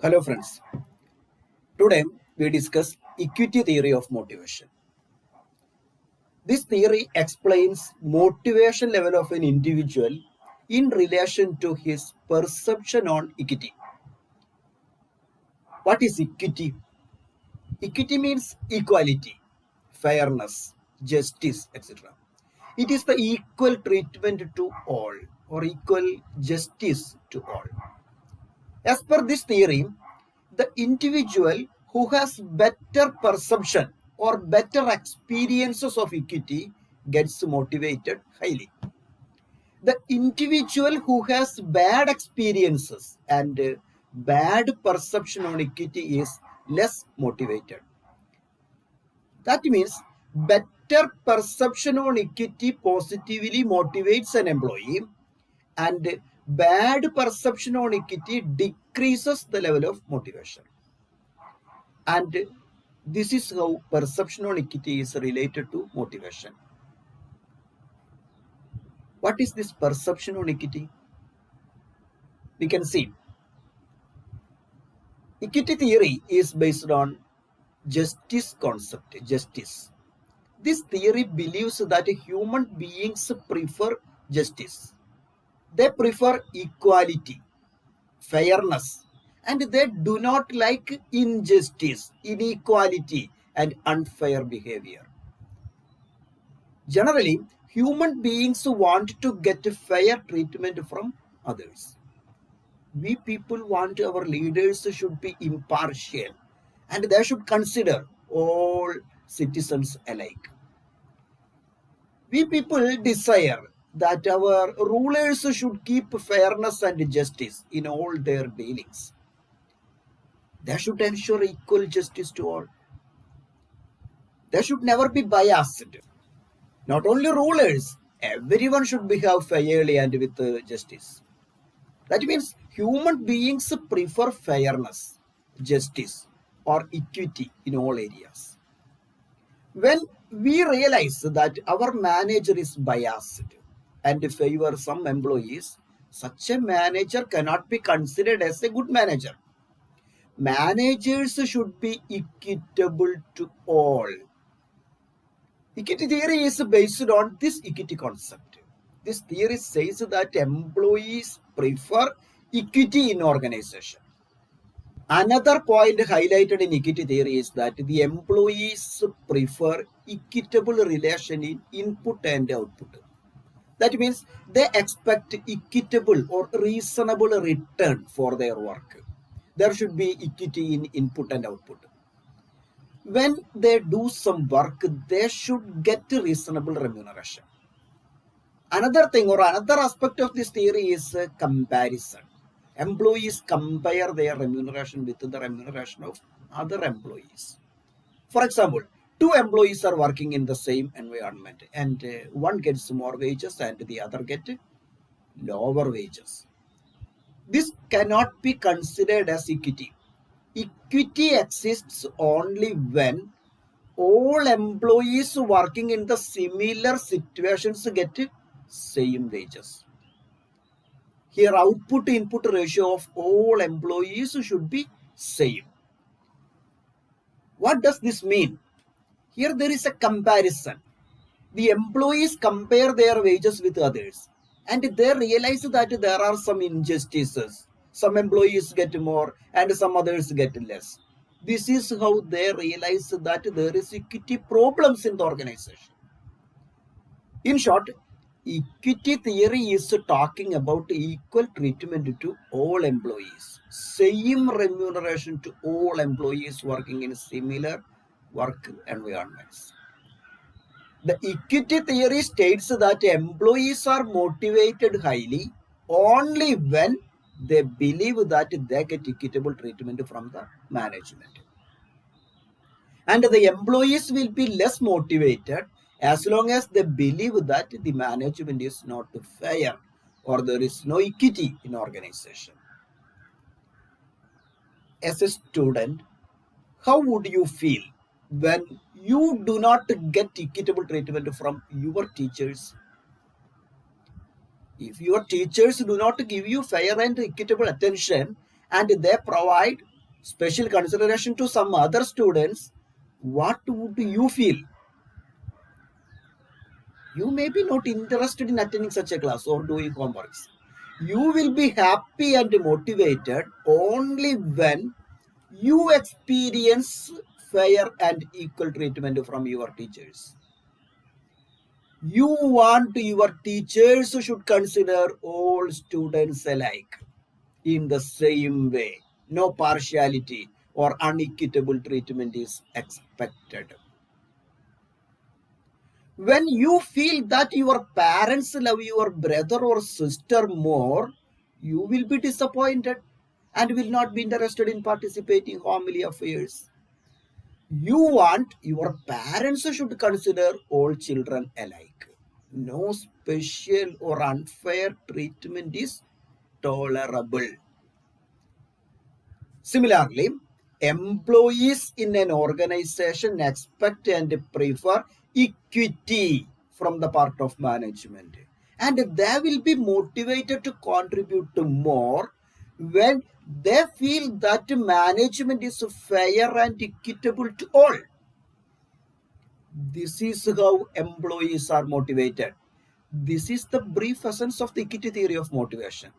Hello friends, today we discuss equity theory of motivation. This theory explains motivation level of an individual in relation to his perception on equity. What is equity? Equity means equality, fairness, justice, etc. It is the equal treatment to all or equal justice to all. As per this theory, the individual who has better perception or better experiences of equity gets motivated highly. The individual who has bad experiences and bad perception on equity is less motivated. That means better perception on equity positively motivates an employee, and bad perception on equity decreases the level of motivation. And this is how perception on equity is related to motivation. What is this perception on equity? We can see equity theory is based on justice concept, justice. This theory believes that human beings prefer justice. They prefer equality, fairness, and they do not like injustice, inequality, and unfair behavior. Generally, human beings want to get fair treatment from others. We people want our leaders should be impartial and they should consider all citizens alike. We people desire that our rulers should keep fairness and justice in all their dealings. They should ensure equal justice to all. They should never be biased. Not only rulers, everyone should behave fairly and with justice. That means human beings prefer fairness, justice, or equity in all areas. When we realize that our manager is biased and favor some employees, such a manager cannot be considered as a good manager. Managers should be equitable to all. Equity theory is based on this equity concept. This theory says that employees prefer equity in organization. Another point highlighted in equity theory is that the employees prefer equitable relation in input and output. That means they expect equitable or reasonable return for their work. There should be equity in input and output. When they do some work, they should get reasonable remuneration. Another thing or another aspect of this theory is comparison. Employees compare their remuneration with the remuneration of other employees. For example, two employees are working in the same environment and one gets more wages and the other gets lower wages. This cannot be considered as equity. Equity exists only when all employees working in the similar situations get same wages. Here output input ratio of all employees should be same. What does this mean? Here there is a comparison. The employees compare their wages with others and they realize that there are some injustices. Some employees get more and some others get less. This is how they realize that there is equity problems in the organization. In short, equity theory is talking about equal treatment to all employees, same remuneration to all employees working in similar work environments. The equity theory states that employees are motivated highly only when they believe that they get equitable treatment from the management. And the employees will be less motivated as long as they believe that the management is not fair or there is no equity in organization. As a student, how would you feel when you do not get equitable treatment from your teachers? If your teachers do not give you fair and equitable attention and they provide special consideration to some other students, what would you feel? You may be not interested in attending such a class or doing homeworks. You will be happy and motivated only when you experience fair and equal treatment from your teachers. You want your teachers should consider all students alike in the same way. No partiality or unequitable treatment is expected. When you feel that your parents love your brother or sister more, you will be disappointed and will not be interested in participating in family affairs. You want your parents should consider all children alike. No special or unfair treatment is tolerable. Similarly, employees in an organization expect and prefer equity from the part of management. And they will be motivated to contribute to more when they feel that management is fair and equitable to all. This is how employees are motivated. This is the brief essence of the equity theory of motivation.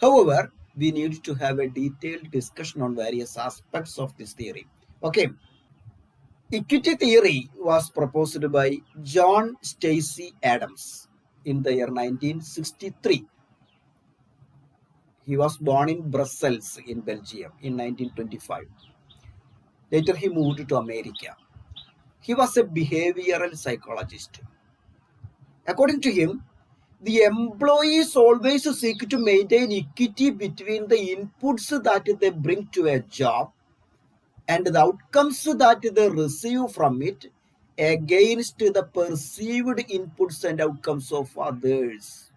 However, we need to have a detailed discussion on various aspects of this theory. Okay, equity theory was proposed by John Stacy Adams in the year 1963. He was born in Brussels in Belgium in 1925. Later he moved to America. He was a behavioral psychologist. According to him, the employees always seek to maintain equity between the inputs that they bring to a job and the outcomes that they receive from it against the perceived inputs and outcomes of others.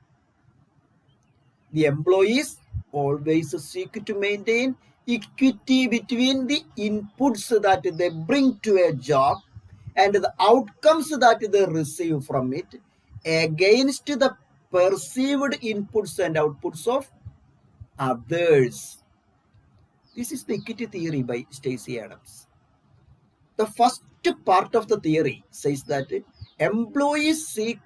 The employees always seek to maintain equity between the inputs that they bring to a job and the outcomes that they receive from it against the perceived inputs and outputs of others. This is the equity theory by Stacey Adams. The first part of the theory says that employees seek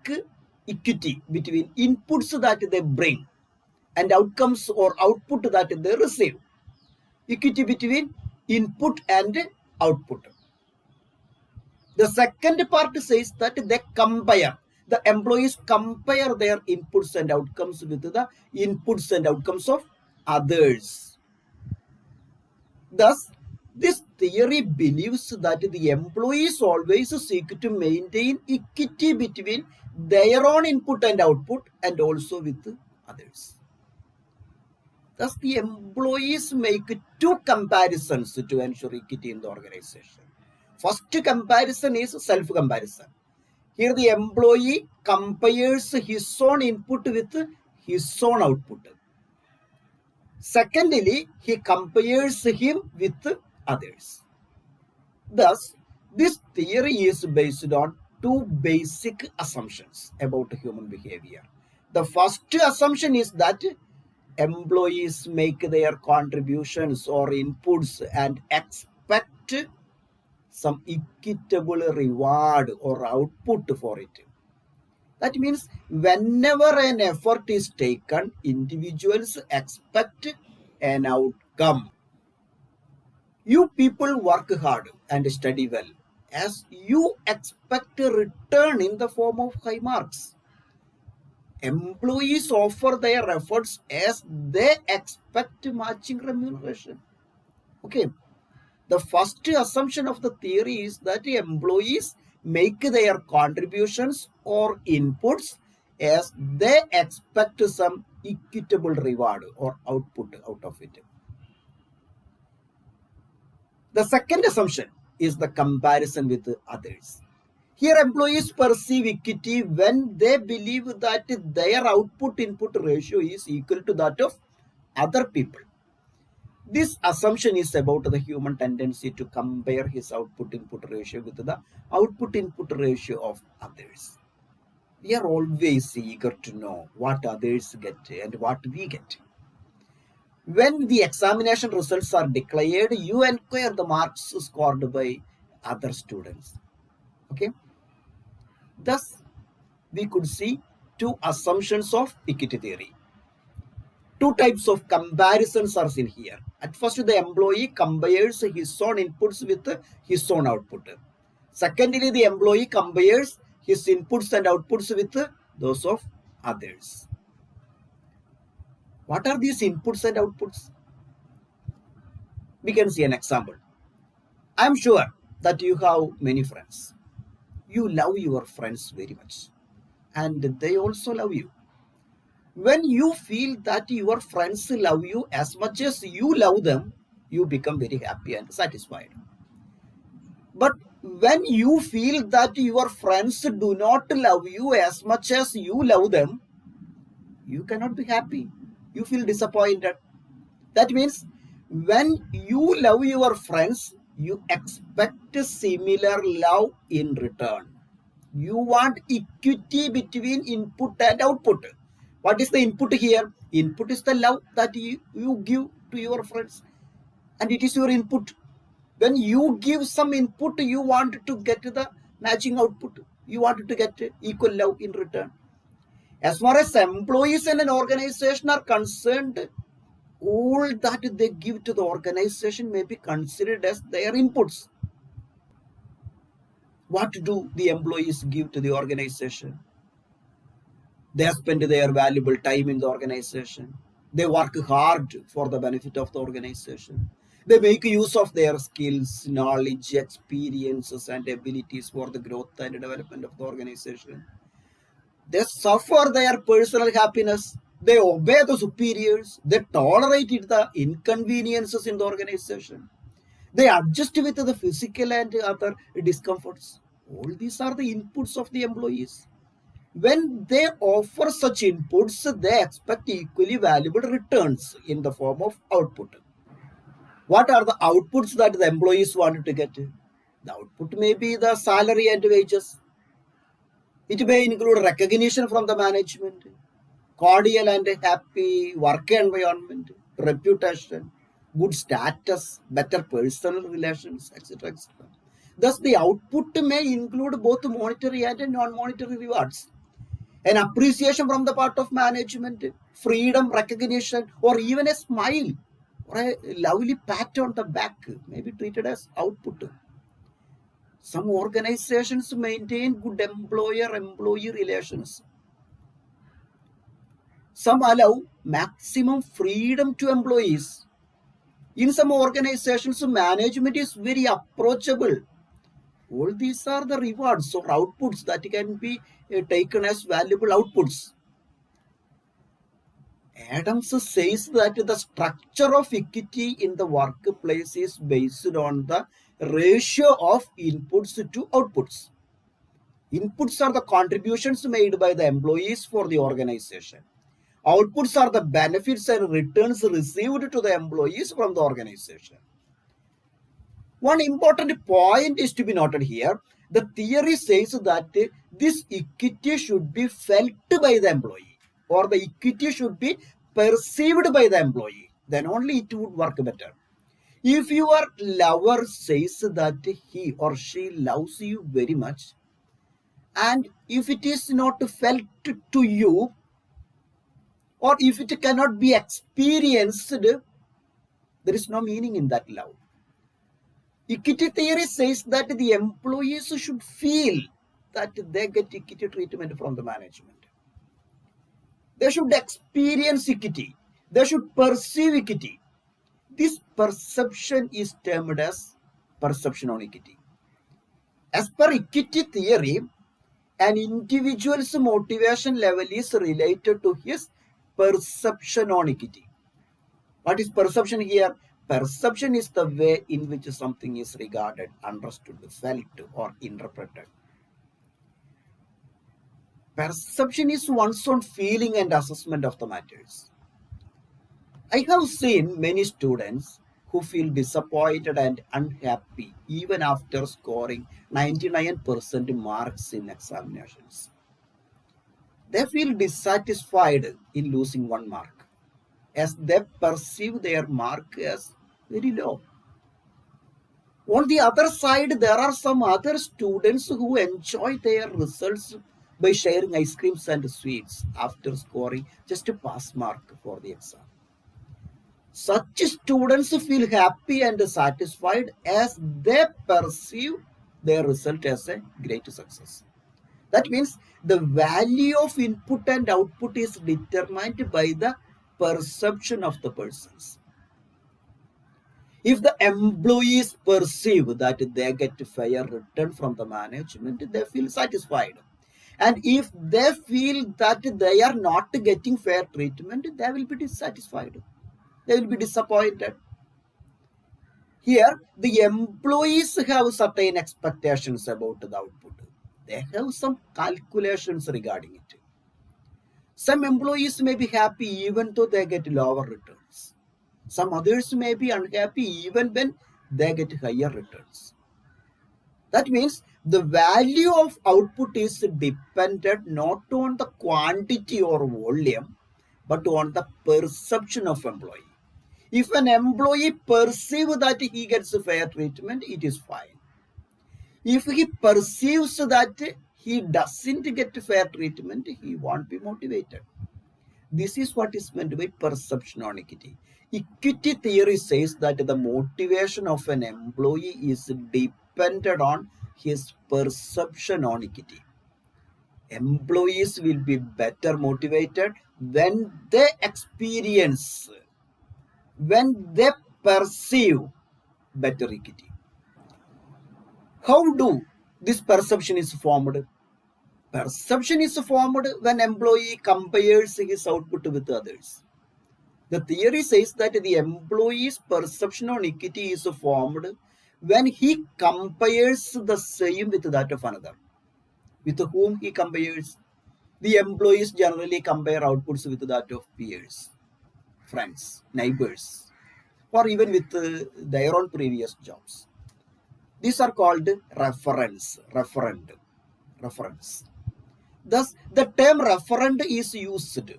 equity between inputs that they bring and outcomes or output that they receive. Equity between input and output. The second part says that they compare. The employees compare their inputs and outcomes with the inputs and outcomes of others. Thus, this theory believes that the employees always seek to maintain equity between their own input and output and also with others. Thus, the employees make two comparisons to ensure equity in the organization. First comparison is self-comparison. Here the employee compares his own input with his own output. Secondly, he compares him with others. Thus, this theory is based on two basic assumptions about human behavior. The first assumption is that employees make their contributions or inputs and expect some equitable reward or output for it. That means whenever an effort is taken, individuals expect an outcome. You people work hard and study well as you expect a return in the form of high marks. Employees offer their efforts as they expect matching remuneration. Okay. The first assumption of the theory is that employees make their contributions or inputs as they expect some equitable reward or output out of it. The second assumption is the comparison with others. Here, employees perceive equity when they believe that their output-input ratio is equal to that of other people. This assumption is about the human tendency to compare his output-input ratio with the output-input ratio of others. We are always eager to know what others get and what we get. When the examination results are declared, you inquire the marks scored by other students. Okay. Thus, we could see two assumptions of equity theory. Two types of comparisons are seen here. At first, the employee compares his own inputs with his own output. Secondly, the employee compares his inputs and outputs with those of others. What are these inputs and outputs? We can see an example. I am sure that you have many friends. You love your friends very much, and they also love you. When you feel that your friends love you as much as you love them, you become very happy and satisfied. But when you feel that your friends do not love you as much as you love them, you cannot be happy. You feel disappointed. That means when you love your friends, you expect similar love in return. You want equity between input and output. What is the input here? Input is the love that you give to your friends, and it is your input. When you give some input, you want to get the matching output. You want to get equal love in return. As far as employees in an organization are concerned, all that they give to the organization may be considered as their inputs. What do the employees give to the organization? They spend their valuable time in the organization. They work hard for the benefit of the organization. They make use of their skills, knowledge, experiences, and abilities for the growth and development of the organization. They suffer their personal happiness. They obey the superiors. They tolerate the inconveniences in the organization. They adjust with the physical and other discomforts. All these are the inputs of the employees. When they offer such inputs, they expect equally valuable returns in the form of output. What are the outputs that the employees want to get? The output may be the salary and wages. It may include recognition from the management, cordial and happy work environment, reputation, good status, better personal relations, etc. etc. Thus, the output may include both monetary and non-monetary rewards. An appreciation from the part of management, freedom, recognition, or even a smile or a lovely pat on the back may be treated as output. Some organizations maintain good employer-employee relations. Some allow maximum freedom to employees. In some organizations, management is very approachable. All these are the rewards or outputs that can be taken as valuable outputs. Adams says that the structure of equity in the workplace is based on the ratio of inputs to outputs. Inputs are the contributions made by the employees for the organization. Outputs are the benefits and returns received to the employees from the organization. One important point is to be noted here. The theory says that this equity should be felt by the employee, or the equity should be perceived by the employee. Then only it would work better. If your lover says that he or she loves you very much, and if it is not felt to you, or if it cannot be experienced, there is no meaning in that love. Equity theory says that the employees should feel that they get equity treatment from the management. They should experience equity. They should perceive equity. This perception is termed as perception on equity. As per equity theory, an individual's motivation level is related to his perception on equity. What is perception here? Perception is the way in which something is regarded, understood, felt, or interpreted. Perception is one's own feeling and assessment of the matters. I have seen many students who feel disappointed and unhappy even after scoring 99% marks in examinations. They feel dissatisfied in losing 1 mark. as they perceive their mark as very low. On the other side, there are some other students who enjoy their results by sharing ice creams and sweets after scoring just a pass mark for the exam. Such students feel happy and satisfied as they perceive their result as a great success. That means the value of input and output is determined by the perception of the persons. If the employees perceive that they get a fair return from the management, they feel satisfied. And if they feel that they are not getting fair treatment, they will be dissatisfied. They will be disappointed. Here, the employees have certain expectations about the output. They have some calculations regarding it. Some employees may be happy even though they get lower returns. Some others may be unhappy even when they get higher returns. That means the value of output is dependent not on the quantity or volume, but on the perception of employee. If an employee perceives that he gets fair treatment, it is fine. If he perceives that he doesn't get fair treatment, he won't be motivated. This is what is meant by perception on equity. Equity theory says that the motivation of an employee is dependent on his perception on equity. Employees will be better motivated when they experience, when they perceive better equity. How do this perception is formed? Perception is formed when employee compares his output with others. The theory says that the employee's perception on equity is formed when he compares the same with that of another. With whom he compares? The employees generally compare outputs with that of peers, friends, neighbors, or even with their own previous jobs. These are called referents. Thus, the term referent is used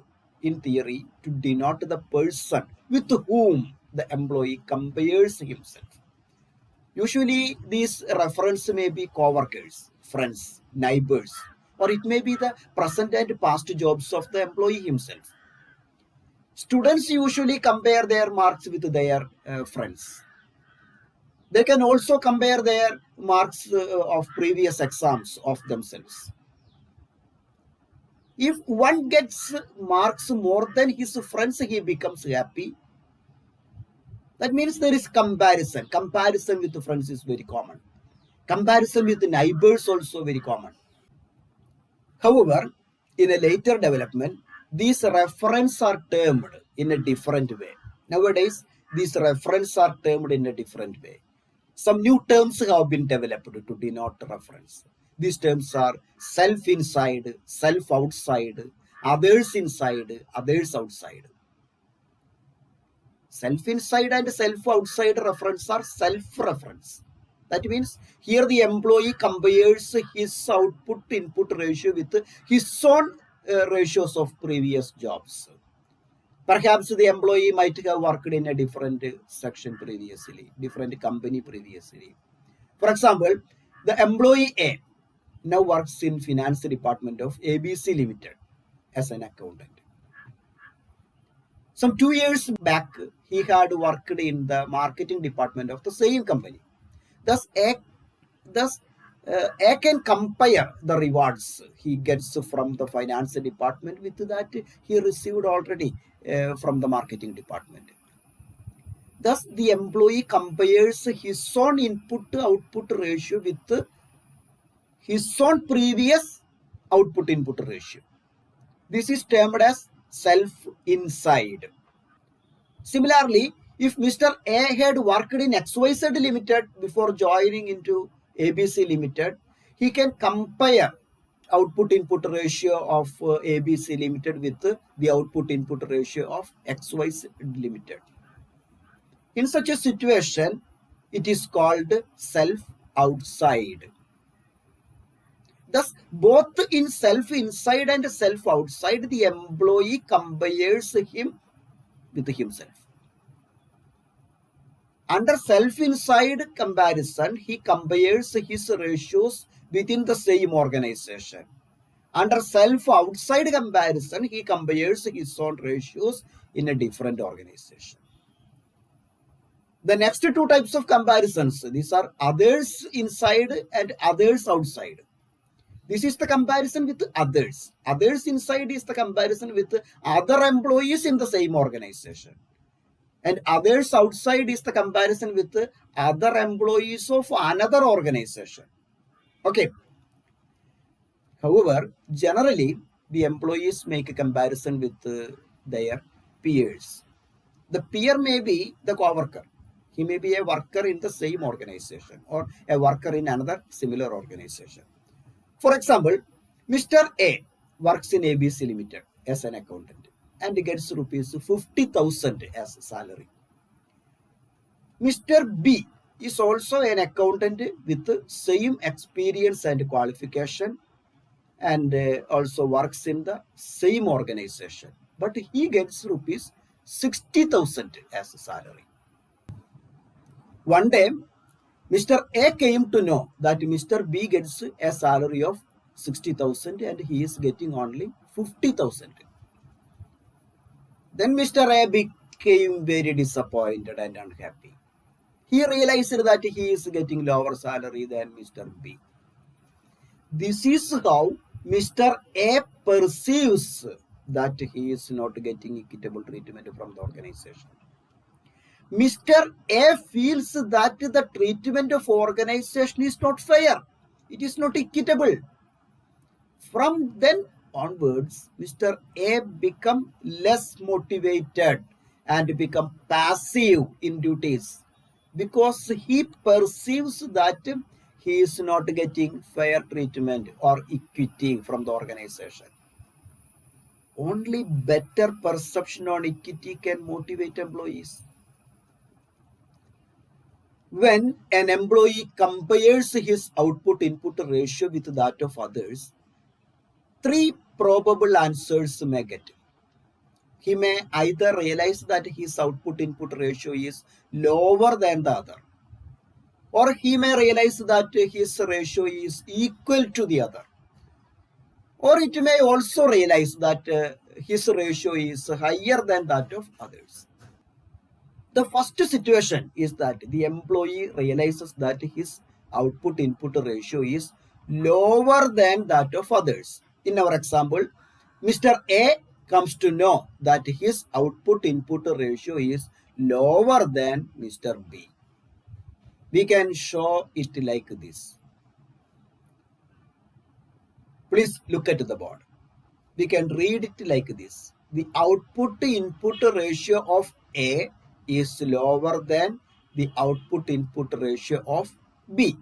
in theory to denote the person with whom the employee compares himself. Usually, these referents may be co-workers, friends, neighbors, or it may be the present and past jobs of the employee himself. Students usually compare their marks with their friends. They can also compare their marks of previous exams of themselves. If one gets marks more than his friends, he becomes happy. That means there is comparison. Comparison with friends is very common. Comparison with neighbors also very common. However, in a later development, these referents are termed in a different way. Nowadays, these referents are termed in a different way. Some new terms have been developed to denote reference. These terms are self inside, self outside, others inside, others outside. Self inside and self outside reference are self reference. That means here the employee compares his output input ratio with his own ratios of previous jobs. Perhaps the employee might have worked in a different section previously, different company previously. For example, the employee A now works in finance department of ABC Limited as an accountant. Some 2 years back, he had worked in the marketing department of the same company. Thus, A can compare the rewards he gets from the finance department with that he received already from the marketing department. Thus, the employee compares his own input-output ratio with his own previous output-input ratio. This is termed as self-inside. Similarly, if Mr. A had worked in XYZ Limited before joining into ABC Limited, he can compare output-input ratio of ABC Limited with the output-input ratio of XYZ Limited. In such a situation, it is called self-outside. Thus, both in self-inside and self-outside, the employee compares him with himself. Under self-inside comparison, he compares his ratios within the same organization. Under self-outside comparison, he compares his own ratios in a different organization. The next two types of comparisons, these are others inside and others outside. This is the comparison with others. Others inside is the comparison with other employees in the same organization. And others outside is the comparison with other employees of another organization. Okay. However, generally, the employees make a comparison with their peers. The peer may be the co-worker. He may be a worker in the same organization or a worker in another similar organization. For example, Mr. A works in ABC Limited as an accountant and gets rupees 50,000 as salary. Mr. B is also an accountant with the same experience and qualification and also works in the same organization, but he gets rupees 60,000 as salary. One day, Mr. A came to know that Mr. B gets a salary of 60,000 and he is getting only 50,000. Then Mr. A became very disappointed and unhappy. He realized that he is getting lower salary than Mr. B. This is how Mr. A perceives that he is not getting equitable treatment from the organization. Mr. A feels that the treatment of organization is not fair. It is not equitable. From then onwards, Mr. A become less motivated and become passive in duties because he perceives that he is not getting fair treatment or equity from the organization. Only better perception on equity can motivate employees. When an employee compares his output-input ratio with that of others, three probable answers may get. He may either realize that his output-input ratio is lower than the other, or he may realize that his ratio is equal to the other, or it may also realize that his ratio is higher than that of others. The first situation is that the employee realizes that his output-input ratio is lower than that of others. In our example, Mr. A comes to know that his output-input ratio is lower than Mr. B. We can show it like this. Please look at the board. We can read it like this. The output-input ratio of A is lower than the output-input ratio of B.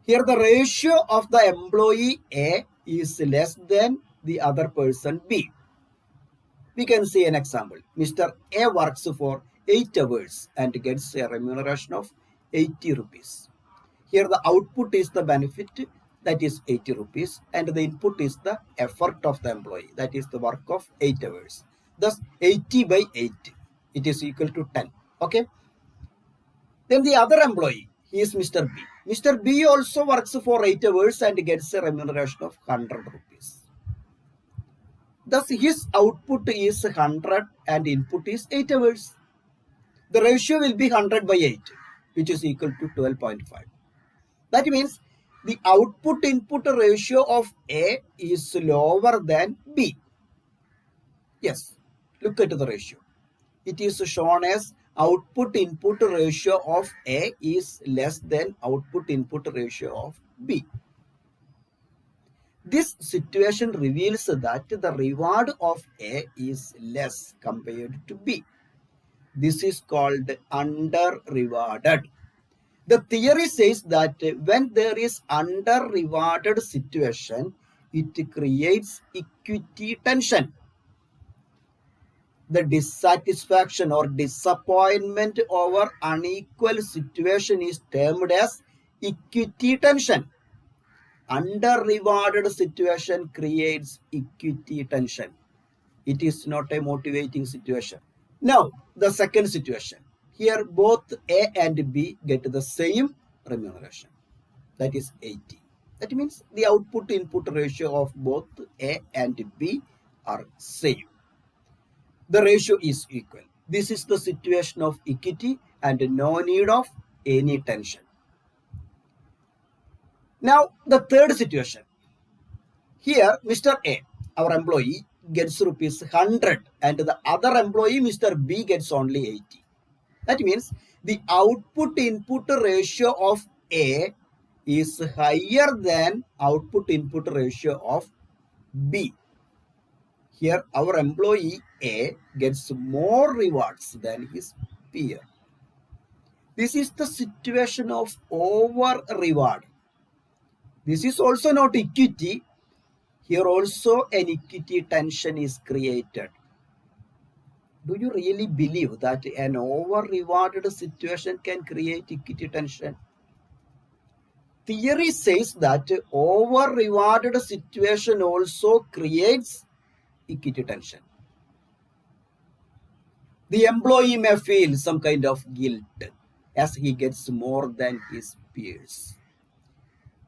Here the ratio of the employee A is less than the other person B. We can see an example. Mr. A works for 8 hours and gets a remuneration of 80 rupees. Here the output is the benefit, that is 80 rupees, and the input is the effort of the employee, that is the work of 8 hours. Thus 80 by 8, it is equal to 10. Okay. Then the other employee, he is Mr. B. Mr. B also works for 8 hours and gets a remuneration of 100 rupees. Thus his output is 100 and input is 8 hours. The ratio will be 100 by 8, which is equal to 12.5. That means the output-input ratio of A is lower than B. Yes, look at the ratio. It is shown as output-input ratio of A is less than output-input ratio of B. This situation reveals that the reward of A is less compared to B. This is called under-rewarded. The theory says that when there is under-rewarded situation, it creates equity tension. The dissatisfaction or disappointment over unequal situation is termed as equity tension. Under-rewarded situation creates equity tension. It is not a motivating situation. Now, the second situation. Here, both A and B get the same remuneration. That is 80. That means the output-input ratio of both A and B are same. The ratio is equal. This is the situation of equity and no need of any tension. Now, the third situation. Here, Mr. A, our employee, gets rupees 100 and the other employee, Mr. B, gets only 80. That means the output-input ratio of A is higher than output-input ratio of B. Here, our employee A gets more rewards than his peer. This is the situation of over-reward. This is also not equity. Here also an equity tension is created. Do you really believe that an over-rewarded situation can create equity tension? Theory says that over-rewarded situation also creates equity tension. The employee may feel some kind of guilt as he gets more than his peers.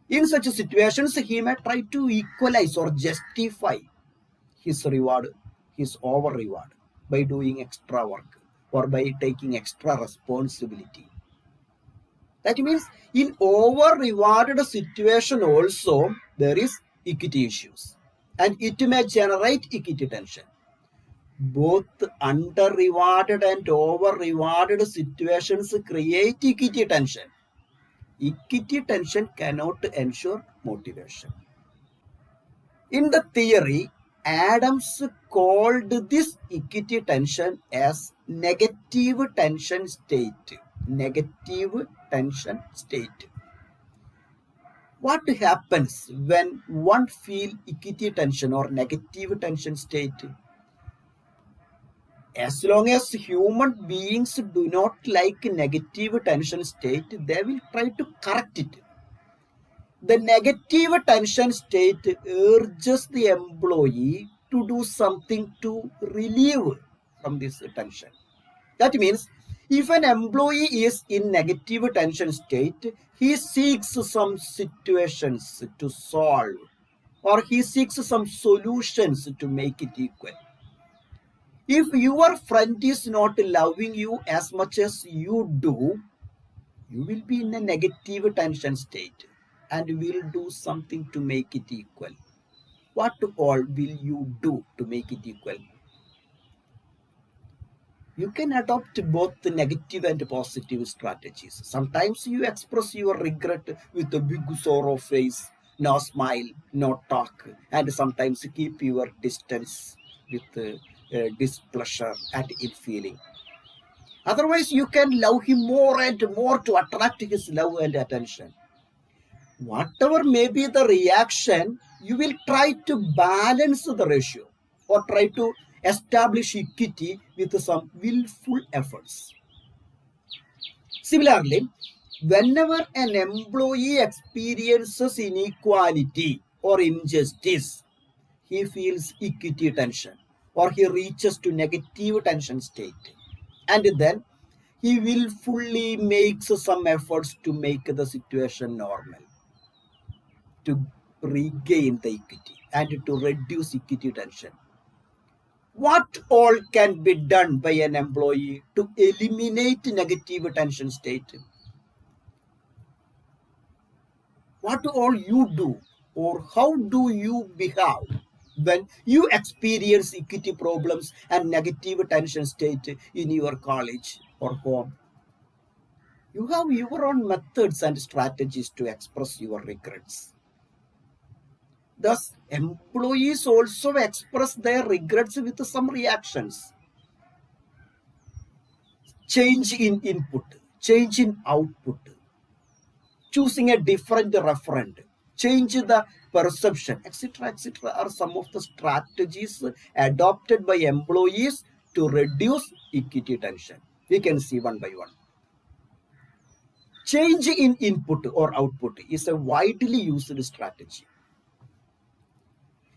In such situations, he may try to equalize or justify his reward, his over-reward, by doing extra work or by taking extra responsibility. That means in over-rewarded situation also there is equity issues and it may generate equity tension. Both under-rewarded and over-rewarded situations create equity tension. Equity tension cannot ensure motivation. In the theory, Adams called this equity tension as negative tension state. Negative tension state. What happens when one feels equity tension or negative tension state? As long as human beings do not like negative tension state, they will try to correct it. The negative tension state urges the employee to do something to relieve from this tension. That means if an employee is in negative tension state, he seeks some situations to solve or he seeks some solutions to make it equal. If your friend is not loving you as much as you do, you will be in a negative tension state and will do something to make it equal. What all will you do to make it equal? You can adopt both the negative and positive strategies. Sometimes you express your regret with a big sorrow face, no smile, no talk, and sometimes keep your distance with displeasure and ill feeling. Otherwise, you can love him more and more to attract his love and attention. Whatever may be the reaction, you will try to balance the ratio or try to establish equity with some willful efforts. Similarly, whenever an employee experiences inequality or injustice, he feels equity tension or he reaches to negative tension state. And then he willfully makes some efforts to make the situation normal, to regain the equity and to reduce equity tension. What all can be done by an employee to eliminate negative tension state? What all you do or how do you behave when you experience equity problems and negative tension state in your college or home? You have your own methods and strategies to express your regrets. Thus, employees also express their regrets with some reactions. Change in input, change in output, choosing a different referent, change the perception, etc., are some of the strategies adopted by employees to reduce equity tension. We can see one by one. Change in input or output is a widely used strategy.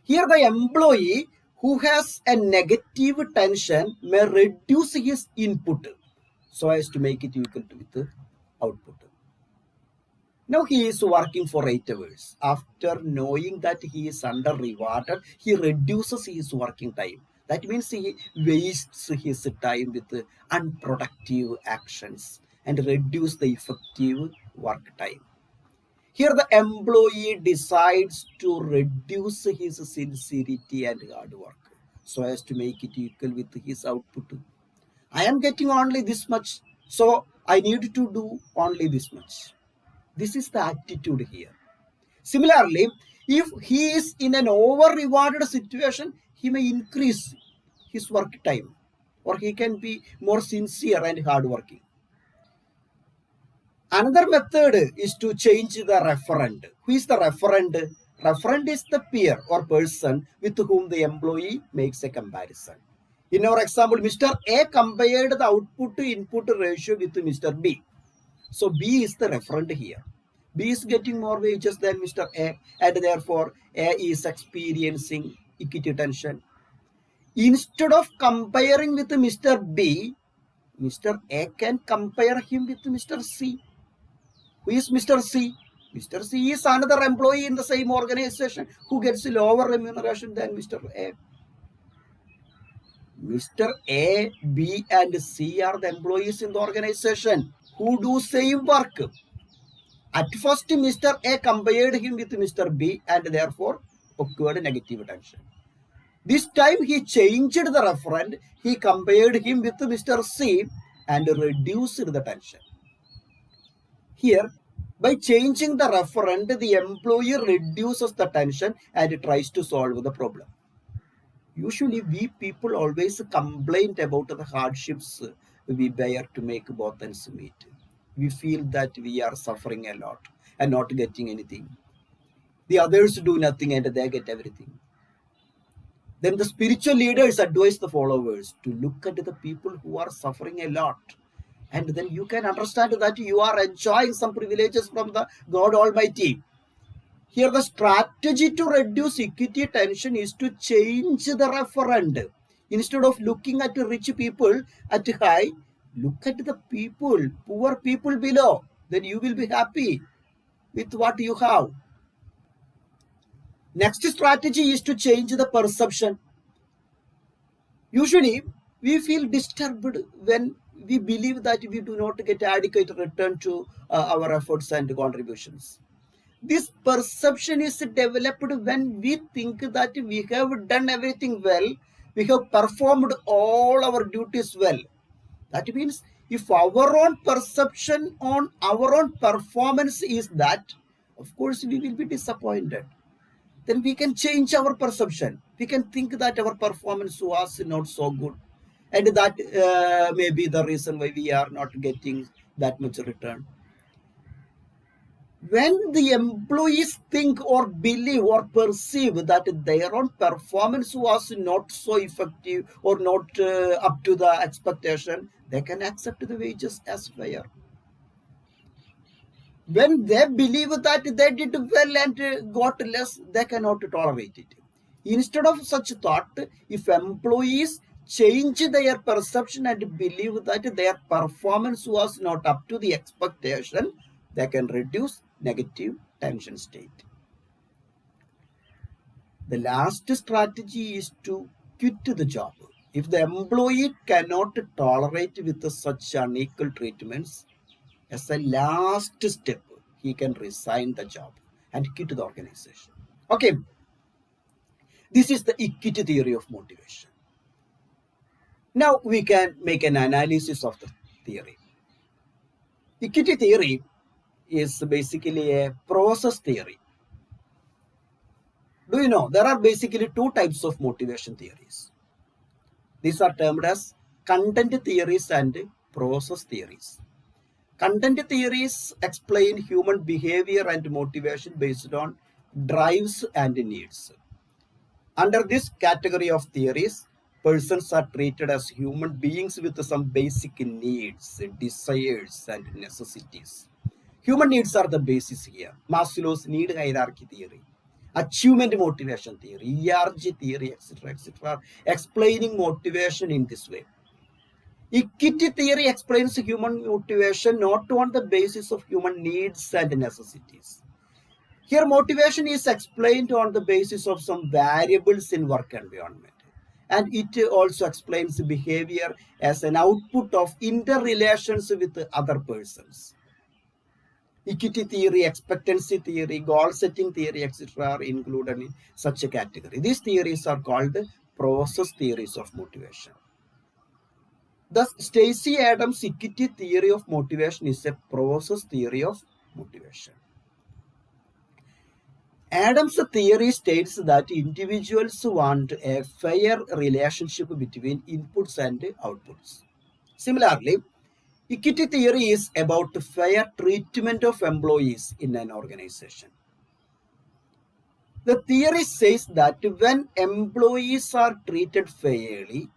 Here the employee who has a negative tension may reduce his input so as to make it equal to with the output. Now he is working for 8 hours. After knowing that he is under rewarded, he reduces his working time. That means he wastes his time with unproductive actions and reduce the effective work time. Here the employee decides to reduce his sincerity and hard work so as to make it equal with his output. I am getting only this much, so I need to do only this much. This is the attitude here. Similarly, if he is in an over-rewarded situation, he may increase his work time or he can be more sincere and hardworking. Another method is to change the referent. Who is the referent? Referent is the peer or person with whom the employee makes a comparison. In our example, Mr. A compared the output to input ratio with Mr. B. So B is the referent here. B is getting more wages than Mr. A, and therefore A is experiencing equity tension. Instead of comparing with Mr. B, Mr. A can compare him with Mr. C. Who is Mr. C? Mr. C is another employee in the same organization who gets lower remuneration than Mr. A. Mr. A, B, and C are the employees in the organization who do same work. At first, Mr. A compared him with Mr. B and therefore occurred negative tension. This time he changed the referent. He compared him with Mr. C and reduced the tension. Here, by changing the referent, the employee reduces the tension and tries to solve the problem. Usually, we people always complain about the hardships we bear to make both ends meet. We feel that we are suffering a lot and not getting anything. The others do nothing and they get everything. Then the spiritual leaders advise the followers to look at the people who are suffering a lot. And then you can understand that you are enjoying some privileges from the God Almighty. Here the strategy to reduce equity tension is to change the referent. Instead of looking at rich people at high, look at the people, poor people below. Then you will be happy with what you have. Next strategy is to change the perception. Usually, we feel disturbed when we believe that we do not get adequate return to our efforts and contributions. This perception is developed when we think that we have done everything well, we have performed all our duties well. That means if our own perception on our own performance is that, of course, we will be disappointed. Then we can change our perception. We can think that our performance was not so good. And that may be the reason why we are not getting that much return. When the employees think or believe or perceive that their own performance was not so effective or not up to the expectation, they can accept the wages as fair. When they believe that they did well and got less, they cannot tolerate it. Instead of such thought, if employees change their perception and believe that their performance was not up to the expectation, they can reduce negative tension state. The last strategy is to quit the job. If the employee cannot tolerate with such unequal treatments, as a last step, he can resign the job and quit the organization. Okay, this is the equity theory of motivation. Now we can make an analysis of the theory. Equity theory is basically a process theory. Do you know there are basically two types of motivation theories? These are termed as content theories and process theories. Content theories explain human behavior and motivation based on drives and needs. Under this category of theories, persons are treated as human beings with some basic needs, desires, and necessities. Human needs are the basis here. Maslow's need hierarchy theory. Achievement motivation theory, ERG theory, etc., etc., explaining motivation in this way. Equity theory explains human motivation not on the basis of human needs and necessities. Here, motivation is explained on the basis of some variables in work environment. And it also explains behavior as an output of interrelations with other persons. Equity theory, expectancy theory, goal setting theory, etc. are included in such a category. These theories are called process theories of motivation. Thus, Stacy Adams' equity theory of motivation is a process theory of motivation. Adams' theory states that individuals want a fair relationship between inputs and outputs. Similarly, equity theory is about fair treatment of employees in an organization. The theory says that when employees are treated fairly,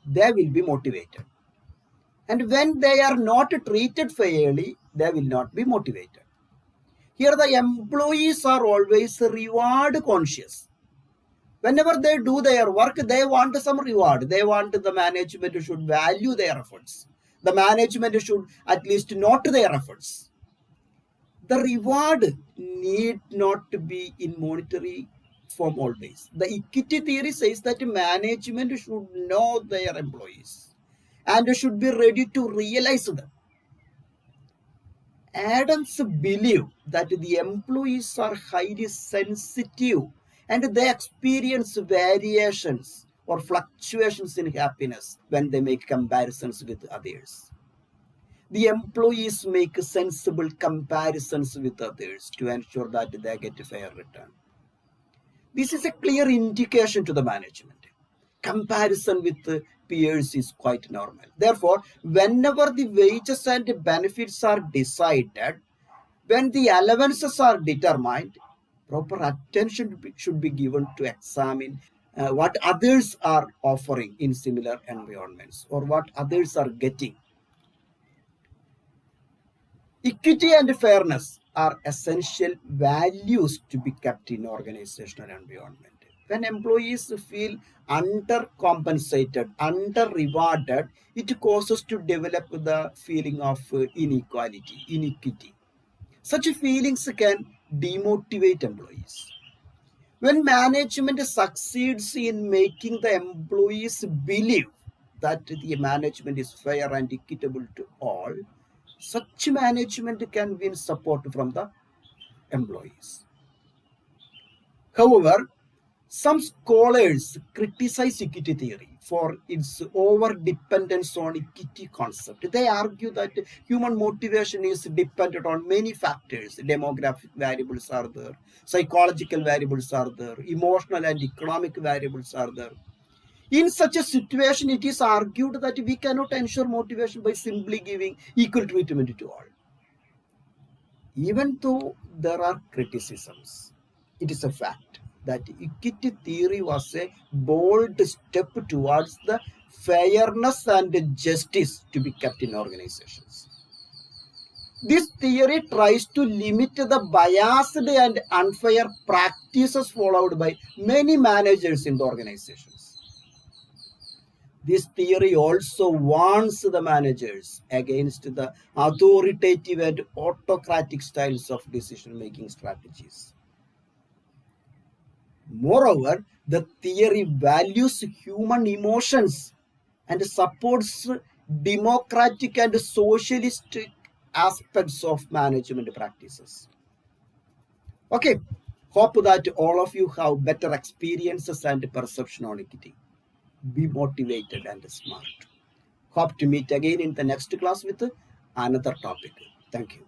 they will be motivated. And when they are not treated fairly, they will not be motivated. Here the employees are always reward conscious. Whenever they do their work, they want some reward. They want the management should value their efforts. The management should at least note their efforts. The reward need not be in monetary form always. The equity theory says that management should know their employees and should be ready to realize them. Adams believe that the employees are highly sensitive and they experience variations or fluctuations in happiness when they make comparisons with others. The employees make sensible comparisons with others to ensure that they get a fair return. This is a clear indication to the management. Comparison with peers is quite normal. Therefore, whenever the wages and benefits are decided, when the allowances are determined, proper attention should be given to examine what others are offering in similar environments or what others are getting. Equity and fairness are essential values to be kept in organizational environment. When employees feel undercompensated, under-rewarded, it causes to develop the feeling of inequality, inequity. Such feelings can demotivate employees. When management succeeds in making the employees believe that the management is fair and equitable to all, such management can win support from the employees. However, some scholars criticize equity theory for its over-dependence on equity concept. They argue that human motivation is dependent on many factors. Demographic variables are there, psychological variables are there, emotional and economic variables are there. In such a situation, it is argued that we cannot ensure motivation by simply giving equal treatment to all. Even though there are criticisms, it is a fact that equity theory was a bold step towards the fairness and justice to be kept in organizations. This theory tries to limit the biased and unfair practices followed by many managers in the organizations. This theory also warns the managers against the authoritative and autocratic styles of decision-making strategies. Moreover, the theory values human emotions and supports democratic and socialistic aspects of management practices. Okay, hope that all of you have better experiences and perception on equity. Be motivated and smart. Hope to meet again in the next class with another topic. Thank you.